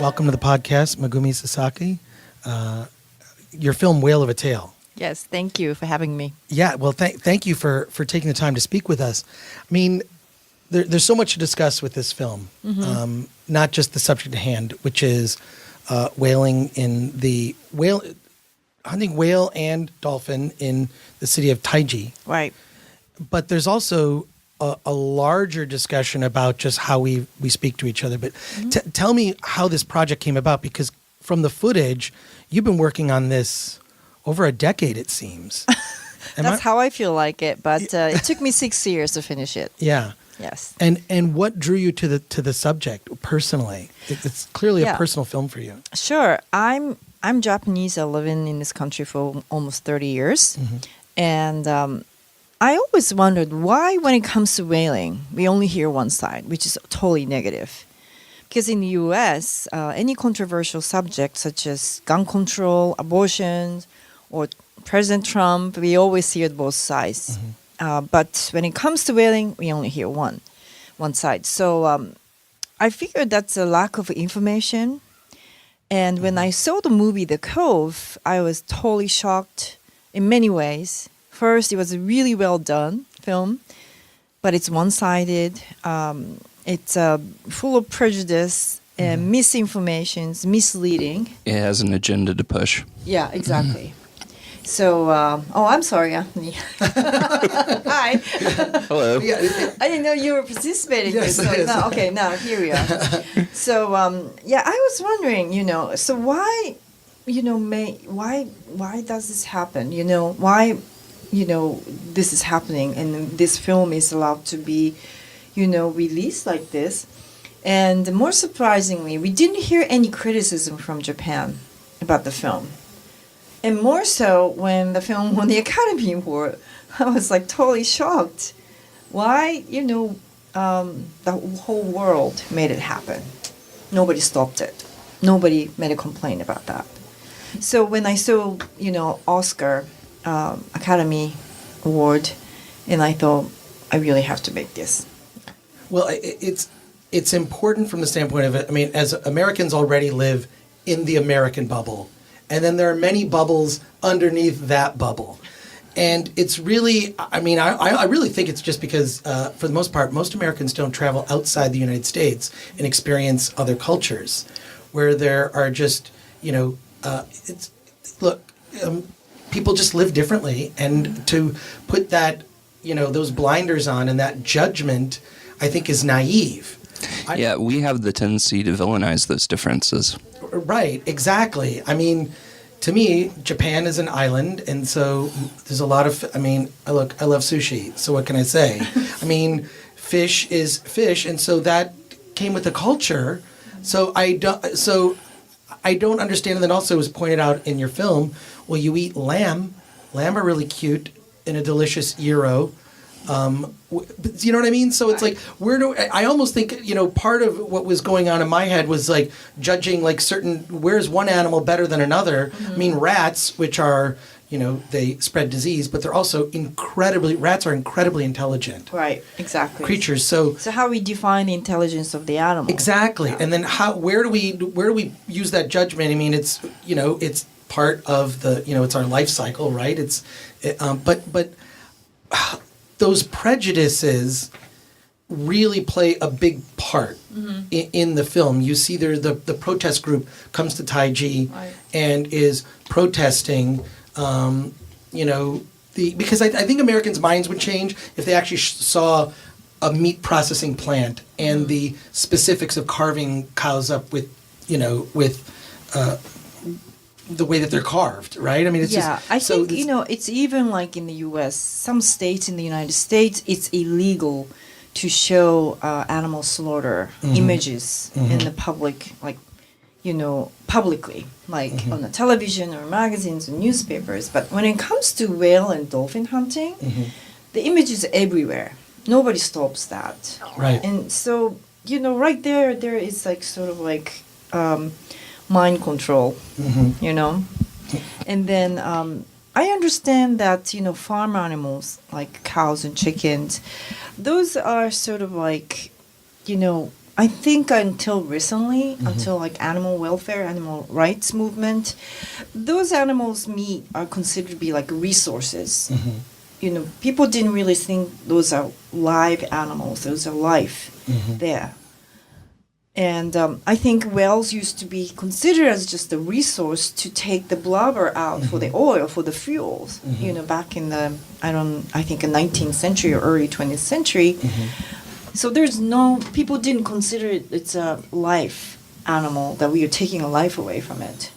welcome to the podcast, Megumi Sasaki. Your film, Whale of a Tale. Yes, thank you for having me. Yeah, well, thank you for taking the time to speak with us. I mean, there's so much to discuss with this film, not just the subject at hand, which is whaling in the hunting whale and dolphin in the city of Taiji. Right. But there's also a larger discussion about just how we speak to each other. But tell me how this project came about, because from the footage, you've been working on this over a decade, it seems. That's how I feel like it, but it took me 6 years to finish it. Yeah. Yes. And what drew you to the subject personally? It's clearly a personal film for you. Sure. I'm Japanese. I live in this country for almost 30 years. And I always wondered why, when it comes to whaling, we only hear one side, which is totally negative. Because in the U.S., any controversial subject such as gun control, abortion, or President Trump, we always hear both sides. But when it comes to whaling, we only hear one side. So I figured that's a lack of information. And when I saw the movie The Cove, I was totally shocked in many ways. First, it was a really well done film, but it's one-sided. It's full of prejudice and misinformations, misleading. It has an agenda to push. Yeah, exactly. So, I'm sorry, Anthony. Hi. Hello. I didn't know you were participating. Yes, so yes. now here we are. So, I was wondering, so why, why does this happen? Why, this is happening and this film is allowed to be, released like this. And more surprisingly, we didn't hear any criticism from Japan about the film. And more so when the film won the Academy Award, I was like totally shocked. Why, the whole world made it happen. Nobody stopped it. Nobody made a complaint about that. So when I saw, Oscar Academy Award, and I thought, I really have to make this. Well, it's important from the standpoint of it. I mean, as Americans already live in the American bubble, and then there are many bubbles underneath that bubble. And it's really, I mean, I really think it's just because, for the most part, most Americans don't travel outside the United States and experience other cultures, where there are just, people just live differently. And to put that, those blinders on and that judgment, I think, is naive. Yeah, we have the tendency to villainize those differences. Right, exactly. I mean, to me, Japan is an island, and so there's a lot of, I love sushi, so what can I say? I mean, fish is fish, and so that came with the culture. So I don't understand, and then also was pointed out in your film, well, you eat lamb. Lamb are really cute in a delicious gyro. You know what I mean? So it's like, I almost think, part of what was going on in my head was like judging like where's one animal better than another? I mean, rats, which are, they spread disease, but they're also rats are incredibly intelligent. Right, exactly. Creatures. So how we define the intelligence of the animal. Exactly. Yeah. And then where do we use that judgment? I mean, it's, it's part of the, it's our life cycle, right? But those prejudices really play a big part in the film. You see there the protest group comes to Taiji and is protesting, because I think Americans' minds would change if they actually saw a meat processing plant and the specifics of carving cows up with the way that they're carved, right? I mean, it's I think, it's even like in the U.S., some states in the United States, it's illegal to show animal slaughter images in the public, like, publicly, like on the television or magazines or newspapers. But when it comes to whale and dolphin hunting, the image is everywhere. Nobody stops that. Right. And so, right there is like sort of like mind control, And then I understand that, farm animals like cows and chickens, those are sort of like, I think until recently, until like animal welfare, animal rights movement, those animals' meat are considered to be like resources. You know, people didn't really think those are live animals, those are life there. And I think whales used to be considered as just a resource to take the blubber out for the oil, for the fuels, you know, back in the, I think the 19th century or early 20th century. So people didn't consider it's a life animal, that we are taking a life away from it.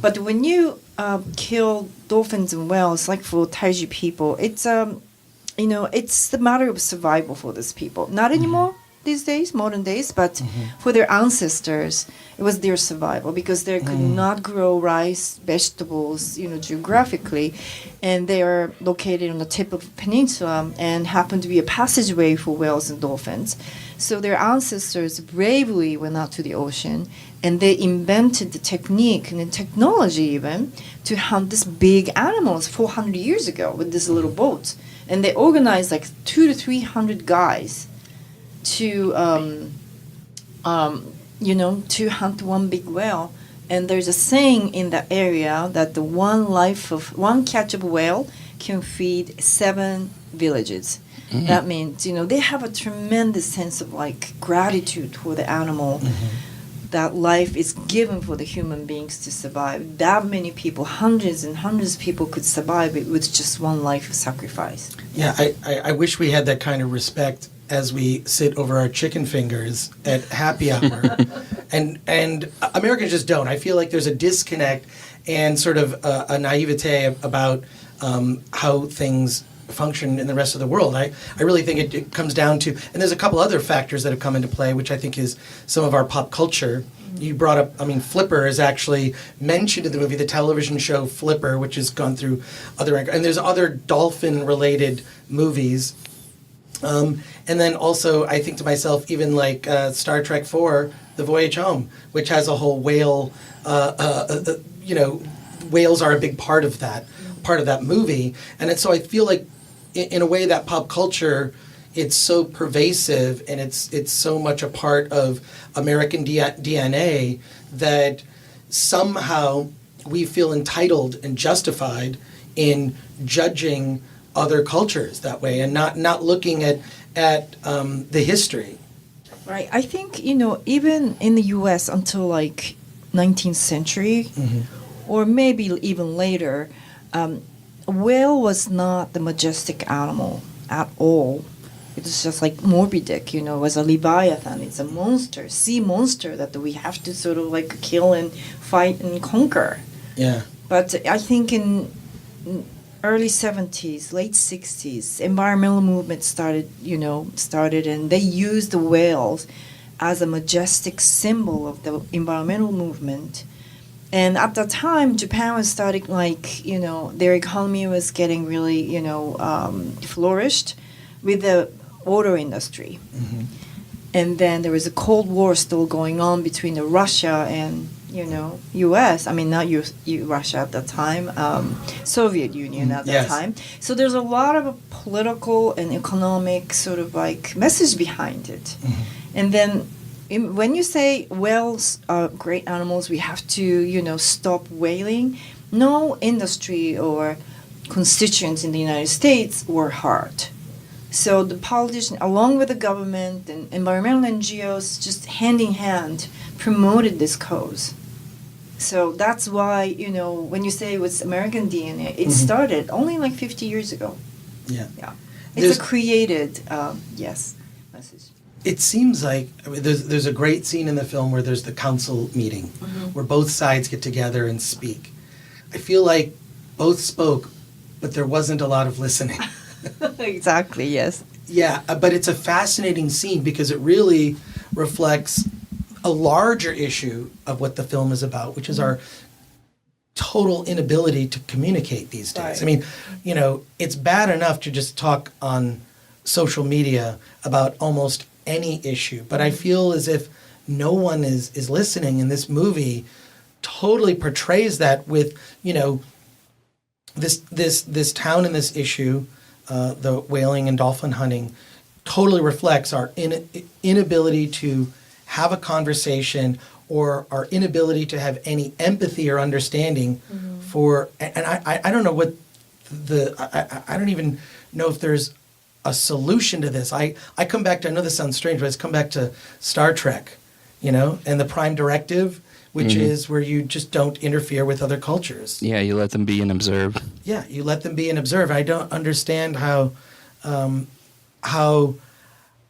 But when you kill dolphins and whales, like for Taiji people, it's, you know, it's the matter of survival for these people. Not anymore these days, modern days, but for their ancestors, it was their survival because they could not grow rice, vegetables, you know, geographically, and they are located on the tip of a peninsula and happen to be a passageway for whales and dolphins. So their ancestors bravely went out to the ocean and they invented the technique and the technology even to hunt these big animals 400 years ago with this little boat. And they organized like 200 to 300 guys to you know, to hunt one big whale. And there's a saying in that area that the one catch of whale can feed 7 villages. That means, you know, they have a tremendous sense of like gratitude for the animal, that life is given for the human beings to survive. That many people, hundreds and hundreds of people could survive it with just one life of sacrifice. Yeah, I wish we had that kind of respect as we sit over our chicken fingers at happy hour. and Americans just don't. I feel like there's a disconnect and sort of a naivete about how things function in the rest of the world. I really think it comes down to, and there's a couple other factors that have come into play, which I think is some of our pop culture. You brought up, I mean, Flipper is actually mentioned in the movie, the television show Flipper, which has gone through other, and there's other dolphin-related movies. And then also, I think to myself, even like Star Trek IV, The Voyage Home, which has a whole whale, you know, whales are a big part of that movie. And so I feel like, in a way, that pop culture, it's so pervasive and it's so much a part of American DNA that somehow we feel entitled and justified in judging other cultures that way and not looking at the history. Right. I think, you know, even in the U.S. until like 19th century or maybe even later, a whale was not the majestic animal at all. It was just like Moby Dick, you know, it was a leviathan. It's a monster, sea monster that we have to sort of like kill and fight and conquer. Yeah. But I think in early 70s, late 60s, environmental movement started, and they used the whales as a majestic symbol of the environmental movement. And at that time, Japan was starting, their economy was getting really, flourished with the auto industry. Mm-hmm. And then there was a Cold War still going on between Russia and, U.S. I mean, not Russia at that time, Soviet Union at that time. So there's a lot of political and economic sort of message behind it. Mm-hmm. And then when you say whales are great animals, we have to, stop whaling, no industry or constituents in the United States were hurt. So the politicians, along with the government and environmental NGOs, just hand in hand, promoted this cause. So that's why, when you say it was American DNA, it started only 50 years ago. Yeah. Yeah. It's a created, message. It seems like there's a great scene in the film where there's the council meeting, where both sides get together and speak. I feel like both spoke, but there wasn't a lot of listening. Exactly, yes. Yeah, but it's a fascinating scene because it really reflects a larger issue of what the film is about, which is our total inability to communicate these days. Right. I mean, it's bad enough to just talk on social media about almost any issue, but I feel as if no one is listening, and this movie totally portrays that with, this town and this issue, the whaling and dolphin hunting, totally reflects our inability to have a conversation or our inability to have any empathy or understanding for, and I don't know what I don't even know if there's a solution to this. I come back to, I know this sounds strange, but I come back to Star Trek, and the Prime Directive, which is where you just don't interfere with other cultures. Yeah, you let them be and observe. Yeah, you let them be and observe. I don't understand how, and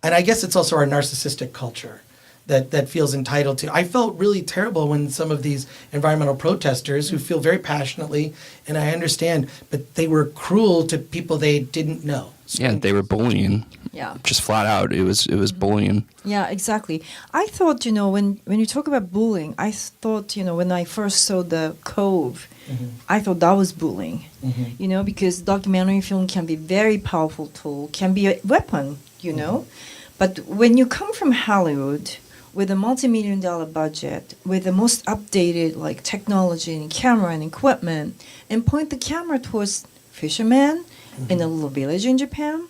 I guess it's also our narcissistic culture that feels entitled to. I felt really terrible when some of these environmental protesters who feel very passionately, and I understand, but they were cruel to people they didn't know. Yeah, they were bullying. Yeah. Just flat out. It was bullying. Yeah, exactly. I thought, when you talk about bullying, I thought, when I first saw The Cove, I thought that was bullying, because documentary film can be a very powerful tool, can be a weapon, But when you come from Hollywood with a multi-million-dollar budget, with the most updated technology and camera and equipment, and point the camera towards fishermen in a little village in Japan,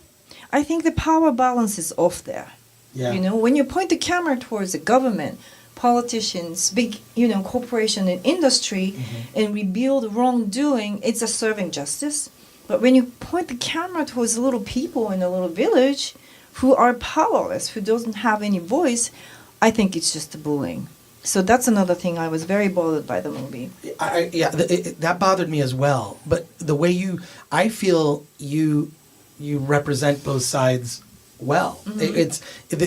I think the power balance is off there. Yeah. When you point the camera towards the government, politicians, big, corporation and industry, and rebuild wrongdoing, it's a serving justice. But when you point the camera towards the little people in a little village who are powerless, who doesn't have any voice, I think it's just a bullying. So that's another thing I was very bothered by the movie. That bothered me as well. But the way I feel you represent both sides well.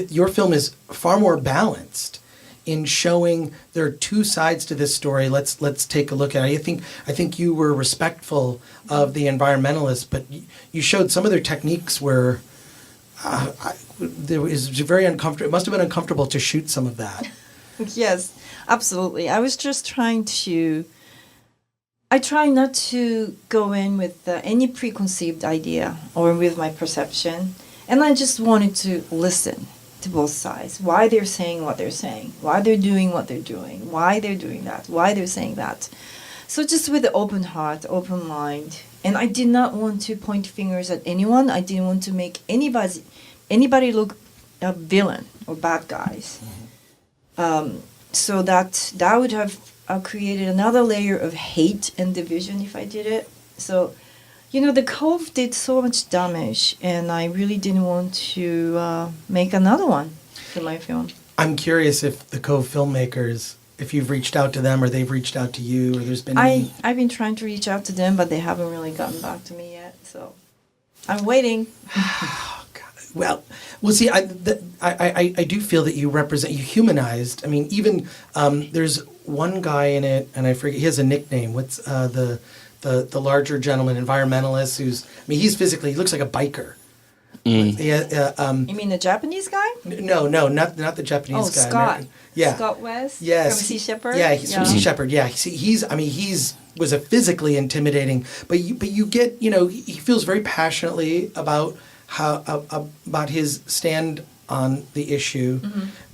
Your film is far more balanced in showing there are two sides to this story. Let's take a look at it. I think you were respectful of the environmentalists, but you showed some of their techniques were. It was very uncomfortable. It must have been uncomfortable to shoot some of that. Yes, absolutely. I was just I try not to go in with any preconceived idea or with my perception. And I just wanted to listen to both sides, why they're saying what they're saying, why they're doing what they're doing, why they're doing that, why they're saying that. So just with an open heart, open mind. And I did not want to point fingers at anyone. I didn't want to make anybody look a villain or bad guys. So that would have created another layer of hate and division if I did it. So, The Cove did so much damage, and I really didn't want to make another one for my film. I'm curious if the Cove filmmakers, if you've reached out to them or they've reached out to you, or there's been I've been trying to reach out to them, but they haven't really gotten back to me yet. So I'm waiting. Well, see, I do feel that you humanized. I mean, even there's one guy in it, and I forget, he has a nickname. What's the larger gentleman, environmentalist, he looks like a biker. You mean the Japanese guy? No, not the Japanese guy. Scott. Yeah. Scott West? Yes. From Sea Shepherd? Yeah, he's from Sea Shepherd. Yeah. He's was a physically intimidating, but you get, he feels very passionately about about his stand on the issue,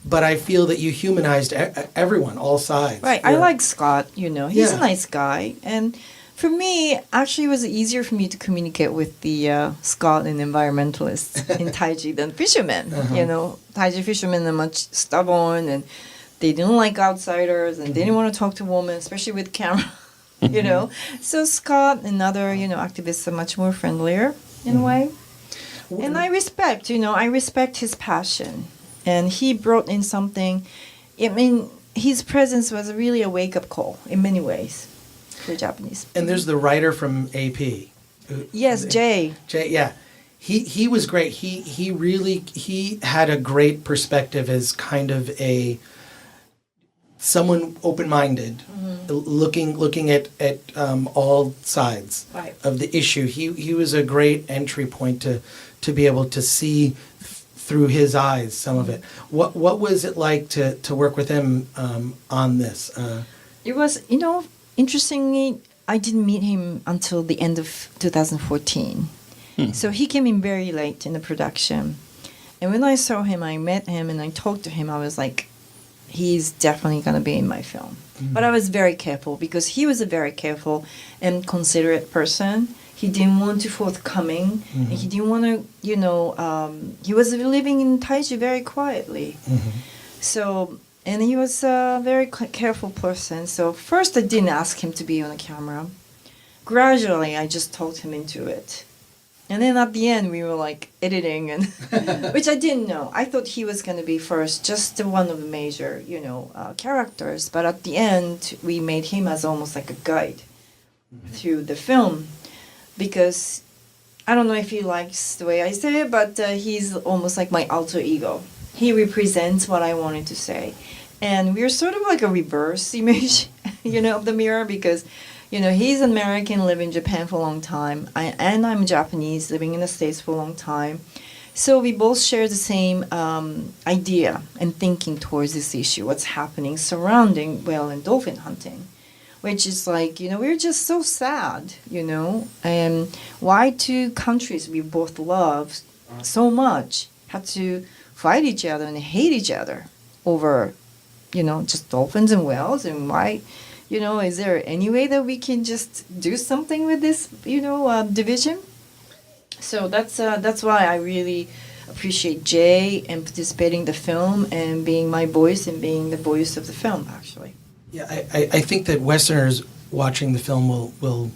but I feel that you humanized everyone, all sides. Right. Yeah. I like Scott, he's a nice guy. And for me, actually, it was easier for me to communicate with the Scott and environmentalists in Taiji than fishermen. Taiji fishermen are much stubborn, and they didn't like outsiders, and they didn't want to talk to women, especially with camera, So Scott and other, activists are much more friendlier in a way. And I respect his passion. And he brought in something, his presence was really a wake-up call in many ways for Japanese. And there's the writer from AP. Yes, Jay. Jay, yeah. He was great. He had a great perspective as kind of someone open-minded, looking at all sides of the issue. He was a great entry point to be able to see through his eyes some of it. What was it like to work with him on this? It was, interestingly, I didn't meet him until the end of 2014. So he came in very late in the production. And when I saw him, I met him and I talked to him, I was like, he's definitely going to be in my film. But I was very careful because he was a very careful and considerate person. He didn't want to forthcoming. And he didn't want to, he was living in Taiji very quietly. So, and he was a very careful person. So first I didn't ask him to be on the camera. Gradually, I just talked him into it. And then at the end, we were like editing, and which I didn't know. I thought he was going to be first, just one of the major, characters. But at the end, we made him as almost like a guide through the film, because I don't know if he likes the way I say it, but he's almost like my alter ego. He represents what I wanted to say, and we're sort of like a reverse image, of the mirror, because. He's American, living in Japan for a long time, and I'm Japanese, living in the States for a long time. So we both share the same idea and thinking towards this issue, what's happening surrounding whale and dolphin hunting, which is like, we're just so sad, and why two countries we both love so much had to fight each other and hate each other over, just dolphins and whales, and why... is there any way that we can just do something with this, division? So that's why I really appreciate Jay and participating in the film and being my voice and being the voice of the film, actually. Yeah, I think that Westerners watching the film will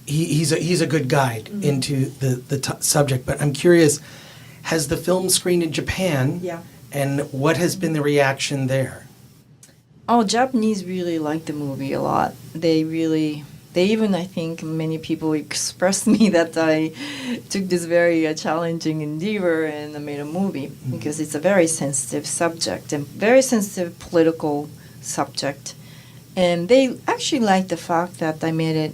he's a good guide into the subject. But I'm curious, has the film screened in Japan? Yeah. And what has been the reaction there? Oh, Japanese really like the movie a lot. They even, I think, many people expressed me that I took this very challenging endeavor and I made a movie, because it's a very sensitive subject and very sensitive political subject. And they actually like the fact that I made it,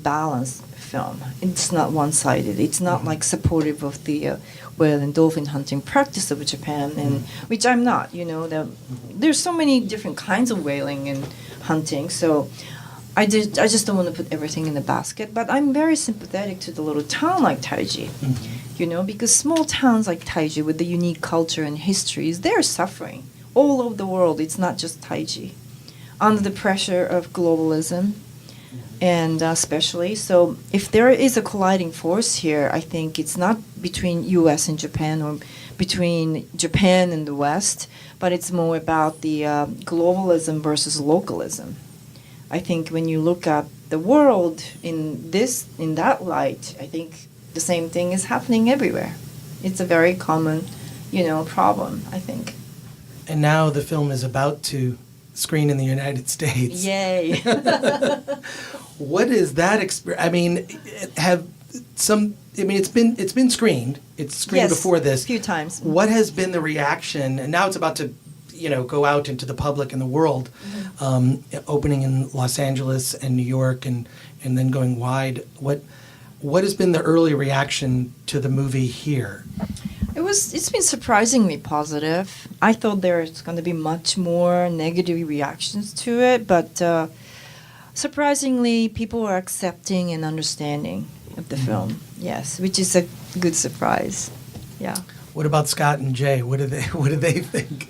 balanced film. It's not one-sided. It's not like supportive of the whale and dolphin hunting practice of Japan, and which I'm not. There's so many different kinds of whaling and hunting. So I just don't want to put everything in the basket. But I'm very sympathetic to the little town like Taiji, because small towns like Taiji with the unique culture and histories, they're suffering all over the world. It's not just Taiji, under the pressure of globalism. And especially, so if there is a colliding force here, I think it's not between U.S. and Japan or between Japan and the West, but it's more about the globalism versus localism. I think when you look at the world in that light, I think the same thing is happening everywhere. It's a very common, problem, I think. And now the film is about to screen in the United States. Yay! What is that experience? I mean, it's been screened. It's screened before this a few times. What has been the reaction? And now it's about to, go out into the public and the world, opening in Los Angeles and New York, and then going wide. What has been the early reaction to the movie here? It's been surprisingly positive. I thought there's going to be much more negative reactions to it, but surprisingly, people are accepting and understanding of the film. Yes, which is a good surprise. Yeah. What about Scott and Jay? What do they think?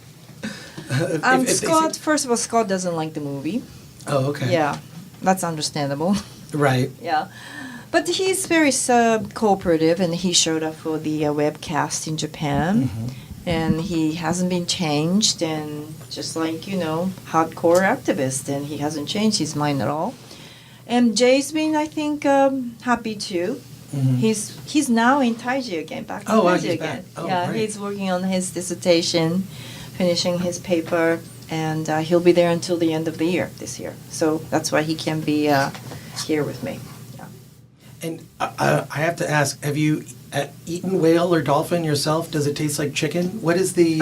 Scott, first of all, Scott doesn't like the movie. Oh, okay. Yeah, that's understandable. Right. Yeah. But he's very cooperative, and he showed up for the webcast in Japan, and he hasn't been changed, and just like, hardcore activist, and he hasn't changed his mind at all. And Jay's been, I think, happy too. He's now in Taiji again, back in Taiji again. Oh, yeah, great. He's working on his dissertation, finishing his paper, and he'll be there until the end of the year, this year. So that's why he can be here with me. And I have to ask, have you eaten whale or dolphin yourself? Does it taste like chicken? What is the,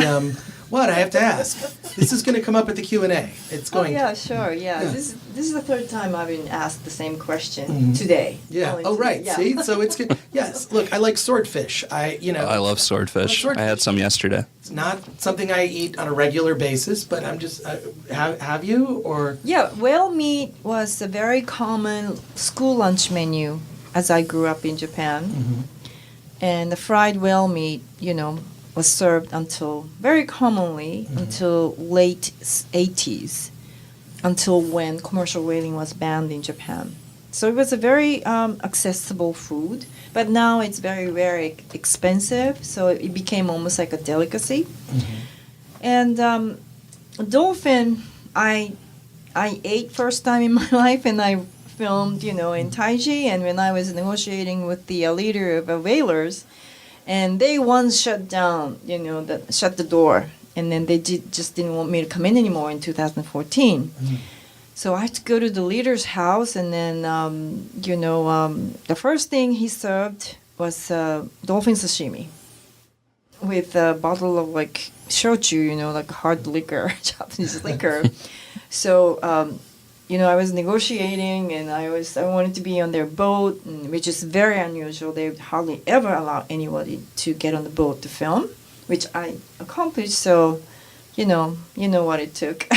what? I have to ask. This is going to come up at the Q&A. It's going yeah, sure, yeah. This is the third time I've been asked the same question today. Yeah. Only Oh, today, right. yeah. See? So it's good. Yes. Look, I like swordfish. I love swordfish. I had some yesterday. It's not something I eat on a regular basis, but I'm just, have you? Or? Yeah, whale meat was a very common school lunch menu as I grew up in Japan. And the fried whale meat, was served until, very commonly, until late 80s, until when commercial whaling was banned in Japan. So it was a very accessible food, but now it's very, very expensive, so it became almost like a delicacy. And Dolphin, I ate first time in my life, and I filmed, in Taiji, and when I was negotiating with the leader of whalers, and they once shut down, shut the door, and then they just didn't want me to come in anymore in 2014. Mm-hmm. So I had to go to the leader's house, and then, the first thing he served was dolphin sashimi with a bottle of like shochu, like hard liquor, Japanese liquor. So, I was negotiating, and I wanted to be on their boat, which is very unusual. They hardly ever allow anybody to get on the boat to film, which I accomplished. So, you know what it took.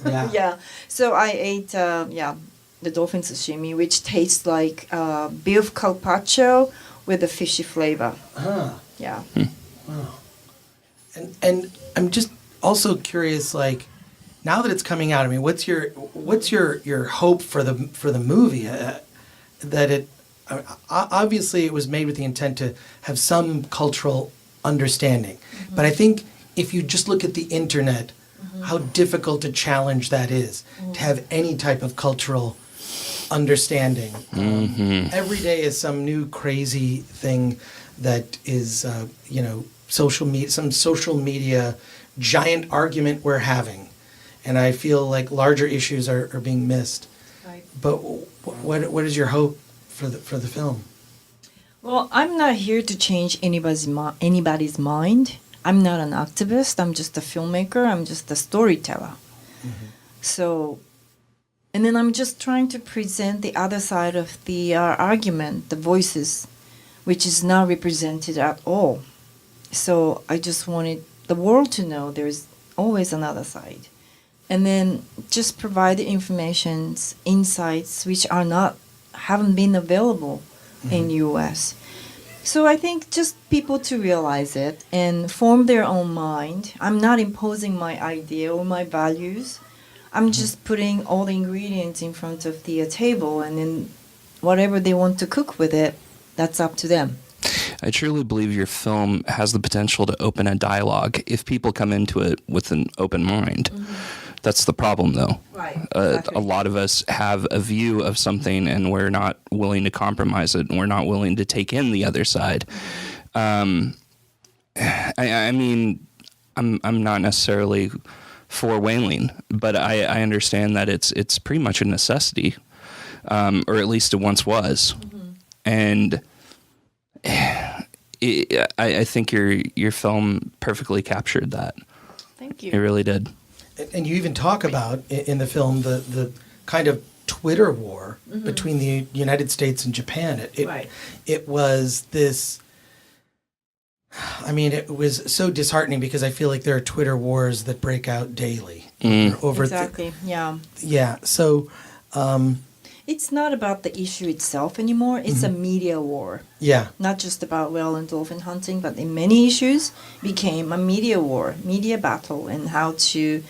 Yeah. Yeah. So I ate, the dolphin sashimi, which tastes like beef carpaccio with a fishy flavor. Yeah. Wow. And I'm just also curious, like, now that it's coming out, I mean, what's your hope for the movie? That it obviously it was made with the intent to have some cultural understanding, mm-hmm. but I think if you just look at the internet, mm-hmm. how difficult a challenge that is, mm-hmm. to have any type of cultural understanding. Mm-hmm. Every day is some new crazy thing that is, some social media giant argument we're having. And I feel like larger issues are being missed. Right. But what is your hope for the film? Well, I'm not here to change anybody's mind. I'm not an activist. I'm just a filmmaker. I'm just a storyteller. Mm-hmm. So, and then I'm just trying to present the other side of the argument, the voices, which is not represented at all. So I just wanted the world to know there's always another side. And then just provide the information, insights, which haven't been available mm-hmm. in U.S. So I think just people to realize it and form their own mind. I'm not imposing my idea or my values. I'm just putting all the ingredients in front of the table, and then whatever they want to cook with it, that's up to them. I truly believe your film has the potential to open a dialogue if people come into it with an open mind. Mm-hmm. That's the problem, though. Right. Exactly. A lot of us have a view of something, and we're not willing to compromise it, and we're not willing to take in the other side. I mean, I'm not necessarily for whaling, but I understand that it's pretty much a necessity, or at least it once was, mm-hmm. and I think your film perfectly captured that. Thank you. It really did. And you even talk about in the film the kind of Twitter war mm-hmm. between the United States and Japan. It was this. I mean, it was so disheartening because I feel like there are Twitter wars that break out daily over. Exactly. Yeah. Yeah. So. It's not about the issue itself anymore. It's mm-hmm. a media war. Yeah. Not just about whale and dolphin hunting, but in many issues became a media war, media battle, and how to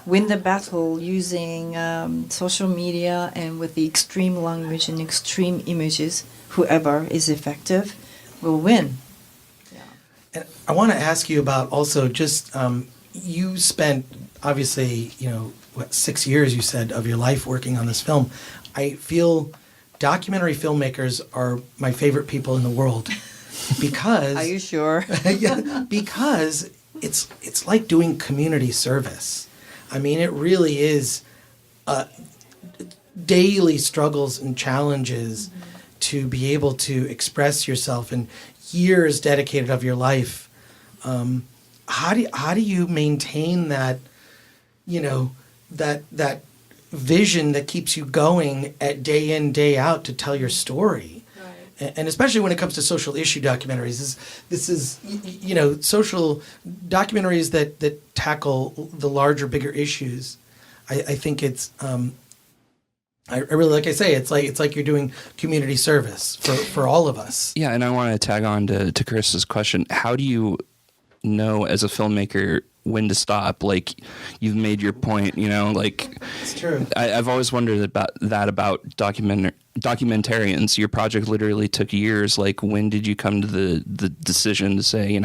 win the battle using social media and with the extreme language and extreme images. Whoever is effective will win. Yeah. And I want to ask you about also just you spent obviously 6 years you said of your life working on this film. I feel documentary filmmakers are my favorite people in the world because. Are you sure? Yeah, because it's like doing community service. I mean, it really is daily struggles and challenges mm-hmm. to be able to express yourself and years dedicated of your life. How do you maintain that? That vision that keeps you going at day in, day out to tell your story. Right. And especially when it comes to social issue documentaries. This is social documentaries that tackle the larger, bigger issues. I think it's, I really, like I say, it's like you're doing community service for all of us. Yeah, and I want to tag on to Chris's question. How do you know as a filmmaker when to stop? Like, you've made your point, It's true. I've always wondered about documentarians. Your project literally took years. Like, when did you come to the decision to say,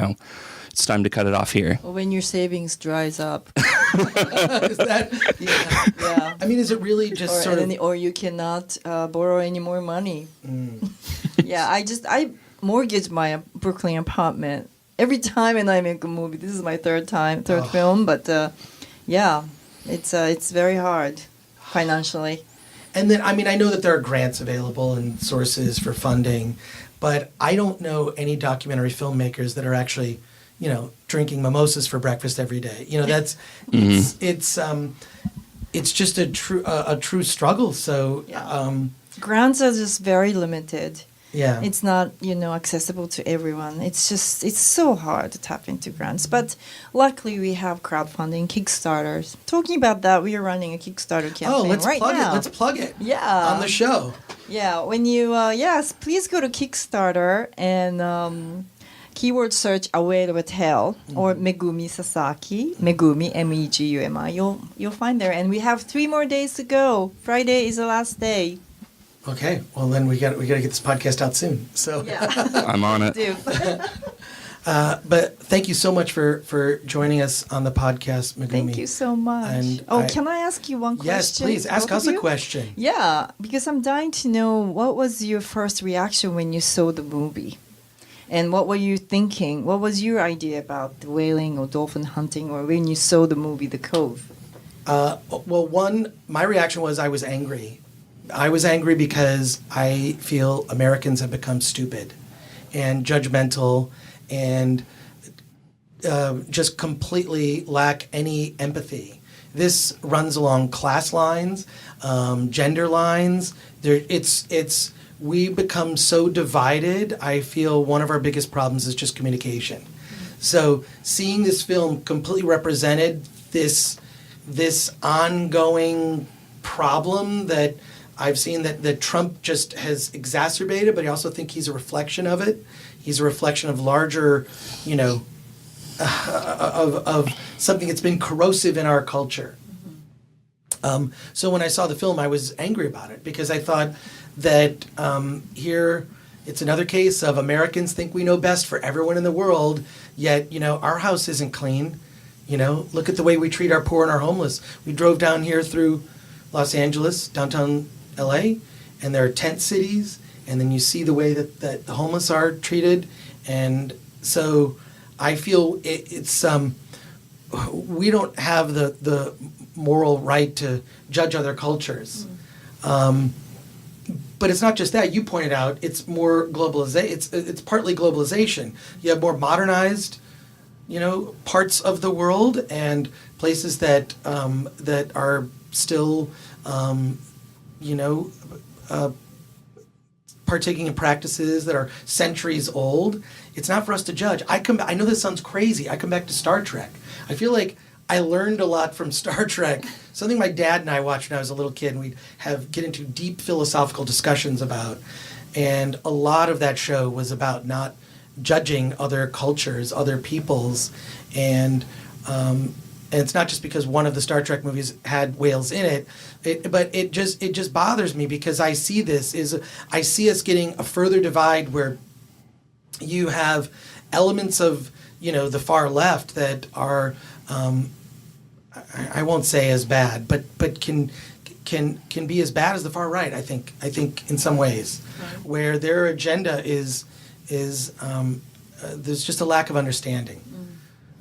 it's time to cut it off here. Or when your savings dries up. Is that, yeah. Yeah. I mean, is it really just sort of... Or you cannot borrow any more money. Yeah, I mortgaged my Brooklyn apartment every time, and I make a movie. This is my third film, but yeah, it's very hard financially. And then, I mean, I know that there are grants available and sources for funding, but I don't know any documentary filmmakers that are actually, you know, drinking mimosas for breakfast every day. You know, that's it's just a true struggle. So Grants are just very limited. yeah, It's not, accessible to everyone. It's so hard to tap into grants. But luckily, we have crowdfunding, Kickstarters. Talking about that, we are running a Kickstarter campaign let's right plug now. it. Let's plug it. Yeah. On the show. Yeah, when you, please go to Kickstarter and keyword search A Whale of a Tale or Megumi Sasaki, Megumi, Megumi. You'll find there. And we have 3 more days to go. Friday is the last day. Okay, well then we got to get this podcast out soon. So Yeah. I'm on it. Do. but thank you so much for joining us on the podcast, Megumi. Thank you so much. And can I ask you one question? Yes, please ask both us of a you? question. Yeah, because I'm dying to know what was your first reaction when you saw the movie? And what were you thinking? What was your idea about the whaling or dolphin hunting or when you saw the movie The Cove? My reaction was I was angry. I was angry because I feel Americans have become stupid and judgmental and just completely lack any empathy. This runs along class lines, gender lines. We become so divided. I feel one of our biggest problems is just communication. So seeing this film completely represented this ongoing problem that I've seen that Trump just has exacerbated, but I also think he's a reflection of it. He's a reflection of larger, of something that's been corrosive in our culture. So when I saw the film, I was angry about it because I thought that here it's another case of Americans think we know best for everyone in the world, yet, our house isn't clean. Look at the way we treat our poor and our homeless. We drove down here through Los Angeles, downtown LA, and there are tent cities, and then you see the way that the homeless are treated, and so I feel it's we don't have the moral right to judge other cultures. But it's not just that. You pointed out it's more globalization. It's partly globalization. You have more modernized, parts of the world and places that are still, partaking in practices that are centuries old. It's not for us to judge. I know this sounds crazy. I come back to Star Trek. I feel like I learned a lot from Star Trek. Something my dad and I watched when I was a little kid, and we'd get into deep philosophical discussions about. And a lot of that show was about not judging other cultures, other peoples, and it's not just because one of the Star Trek movies had whales in it, but it just bothers me because I see us getting a further divide where you have elements of the far left that are I won't say as bad, but can be as bad as the far right. I think in some ways, where their agenda is there's just a lack of understanding.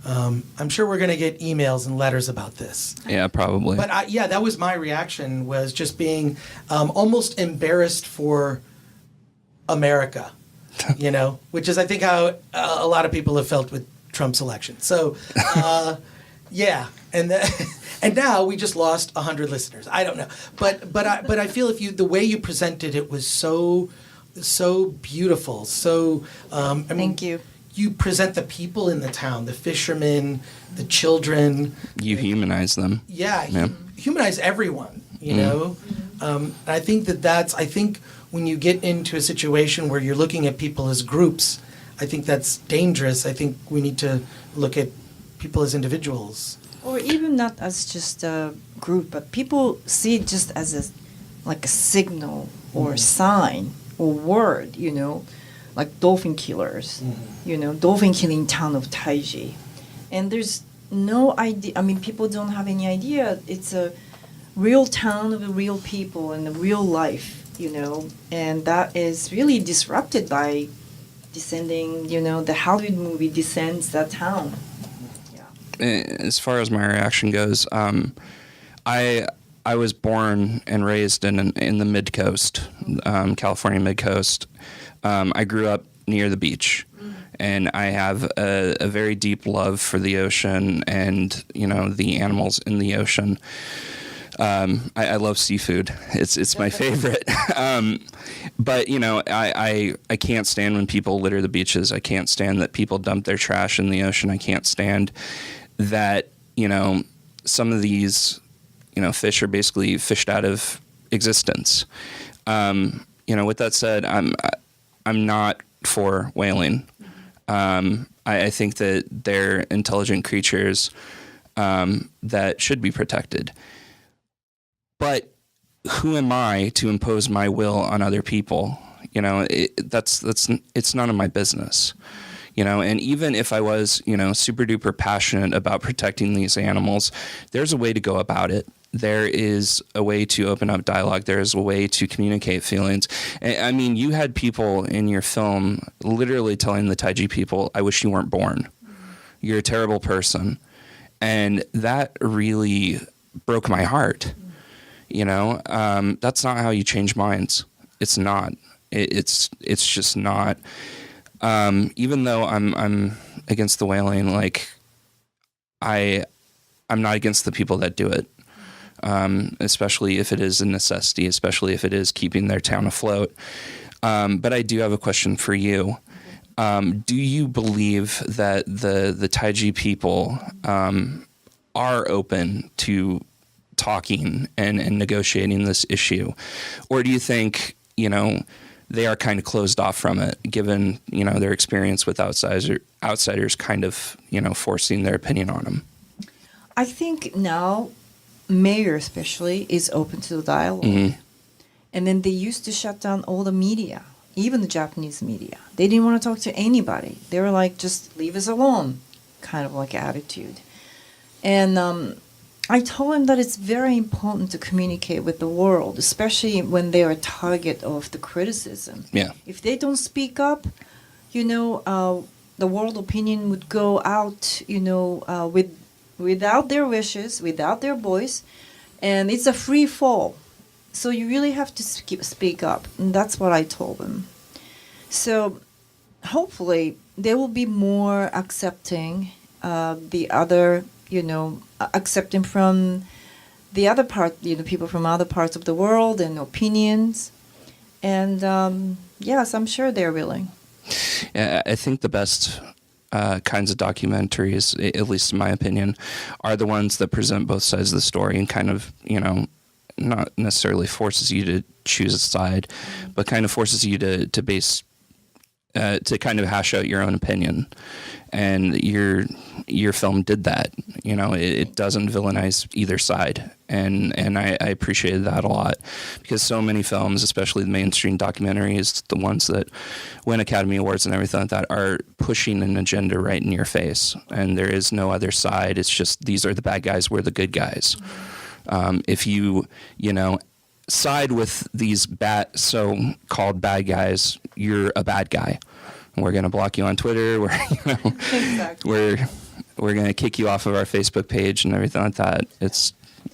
I'm sure we're going to get emails and letters about this. Yeah, probably. But that was my reaction, was just being almost embarrassed for America, which is I think how a lot of people have felt with Trump's election. So, and now we just lost 100 listeners. I don't know, but I feel the way you presented it was so beautiful. So Thank you. You present the people in the town, the fishermen, the children. You humanize them. Yeah. Humanize everyone. I think I think when you get into a situation where you're looking at people as groups, I think that's dangerous. I think we need to look at people as individuals. Or even not as just a group, but people see it just as a signal or sign or word, like dolphin killers, dolphin killing town of Taiji. And there's no idea, I mean, people don't have any idea. It's a real town of real people and a real life, and that is really disrupted by descending, the Hollywood movie descends that town. As far as my reaction goes, I was born and raised in the mid-coast, California mid-coast. I grew up near the beach, and I have a very deep love for the ocean and, the animals in the ocean. I love seafood. It's my favorite. But, I can't stand when people litter the beaches. I can't stand that people dump their trash in the ocean. I can't stand that, some of these, fish are basically fished out of existence. With that said, I'm not for whaling. I think that they're intelligent creatures that should be protected. But who am I to impose my will on other people? It's none of my business. And even if I was, super duper passionate about protecting these animals, there's a way to go about it. There is a way to open up dialogue. There is a way to communicate feelings. I mean, you had people in your film literally telling the Taiji people, I wish you weren't born. You're a terrible person. And that really broke my heart. That's not how you change minds. It's not. It's just not. Even though I'm against the whaling, like I'm not against the people that do it. Especially if it is a necessity, especially if it is keeping their town afloat. But I do have a question for you. Do you believe that the Taiji people are open to talking and negotiating this issue? Or do you think, they are kind of closed off from it, given, their experience with outsiders kind of, forcing their opinion on them? I think now mayor especially is open to the dialogue. Mm-hmm. And then they used to shut down all the media, even the Japanese media. They didn't want to talk to anybody. They were like, just leave us alone, kind of like attitude. And I told him that it's very important to communicate with the world, especially when they are a target of the criticism. Yeah. If they don't speak up, the world opinion would go out, without their wishes, without their voice, and it's a free fall. So you really have to speak up, and that's what I told them. So hopefully they will be more accepting the other, accepting from the other part, people from other parts of the world and opinions. And yes, I'm sure they're willing. Yeah, I think the best kinds of documentaries, at least in my opinion, are the ones that present both sides of the story and kind of, not necessarily forces you to choose a side, but kind of forces you to base, to kind of hash out your own opinion. And your film did that. It doesn't villainize either side. And I appreciated that a lot, because so many films, especially the mainstream documentaries, the ones that win Academy Awards and everything like that, are pushing an agenda right in your face. And there is no other side. It's just, these are the bad guys, we're the good guys. If you side with these so-called bad guys, you're a bad guy. We're going to block you on Twitter. Exactly. We're going to kick you off of our Facebook page and everything like that. It's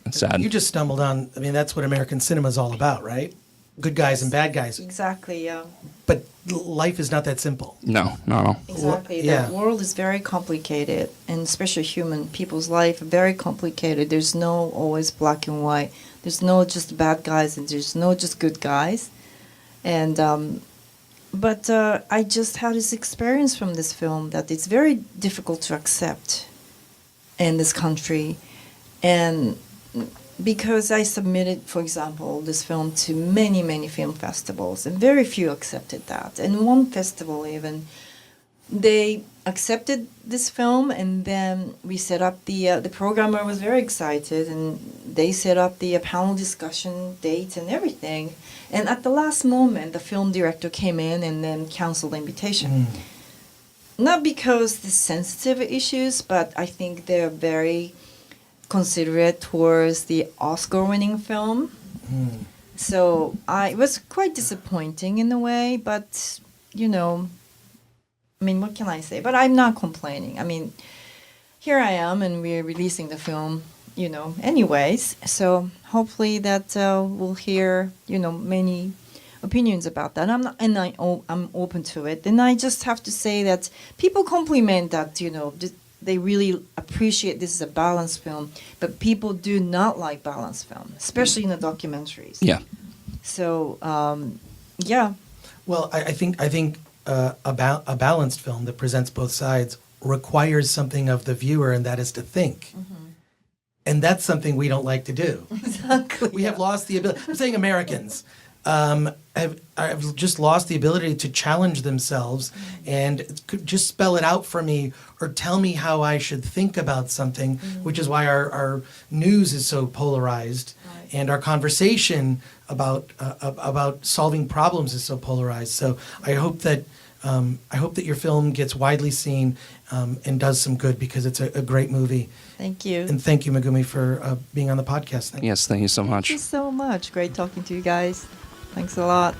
sad. You just stumbled on, that's what American cinema is all about, right? Good guys and bad guys. Exactly, yeah. But life is not that simple. No, not at all. Exactly. Yeah. The world is very complicated, and especially human people's life, very complicated. There's no always black and white. There's no just bad guys, and there's no just good guys. And but I just had this experience from this film that it's very difficult to accept in this country. And because I submitted, for example, this film to many, many film festivals, and very few accepted that. And one festival even, they accepted this film, and then we set up the programmer was very excited, and they set up the panel discussion date and everything. And at the last moment, the film director came in and then canceled the invitation. Not because the sensitive issues, but I think they're very considerate towards the Oscar-winning film. So it was quite disappointing in a way, but I mean, what can I say? But I'm not complaining. I mean, here I am, and we're releasing the film, anyways. So hopefully that we'll hear, many opinions about that. I'm open to it. And I just have to say that people compliment that, they really appreciate this is a balanced film, but people do not like balanced film, especially in the documentaries. Yeah. So, yeah. Well, I think a balanced film that presents both sides requires something of the viewer, and that is to think. And that's something we don't like to do. Exactly. We have lost the ability. I'm saying Americans have just lost the ability to challenge themselves and could just spell it out for me or tell me how I should think about something, which is why our news is so polarized, and our conversation about solving problems is so polarized. So I hope that your film gets widely seen and does some good, because it's a great movie. Thank you. And thank you, Megumi, for being on the podcast. Yes, thank you so much. Thank you so much. Great talking to you guys. Thanks a lot.